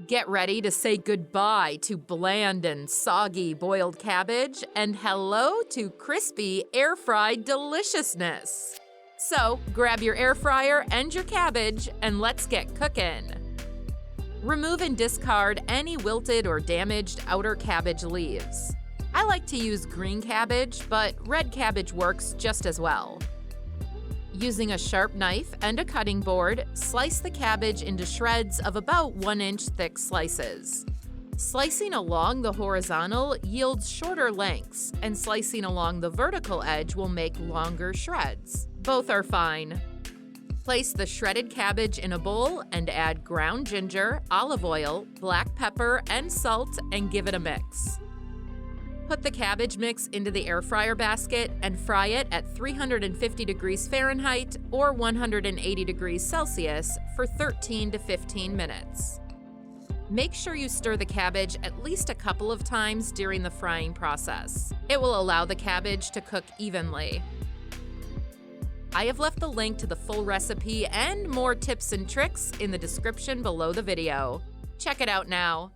Get ready to say goodbye to bland and soggy boiled cabbage and hello to crispy air-fried deliciousness. So, grab your air fryer and your cabbage and let's get cooking. Remove and discard any wilted or damaged outer cabbage leaves. I like to use green cabbage, but red cabbage works just as well. Using a sharp knife and a cutting board, slice the cabbage into shreds of about 1-inch thick slices. Slicing along the horizontal yields shorter lengths, and slicing along the vertical edge will make longer shreds. Both are fine. Place the shredded cabbage in a bowl and add ground ginger, olive oil, black pepper, and salt and give it a mix. Put the cabbage mix into the air fryer basket and fry it at 350 degrees Fahrenheit or 180 degrees Celsius for 13 to 15 minutes. Make sure you stir the cabbage at least a couple of times during the frying process. It will allow the cabbage to cook evenly. I have left the link to the full recipe and more tips and tricks in the description below the video. Check it out now.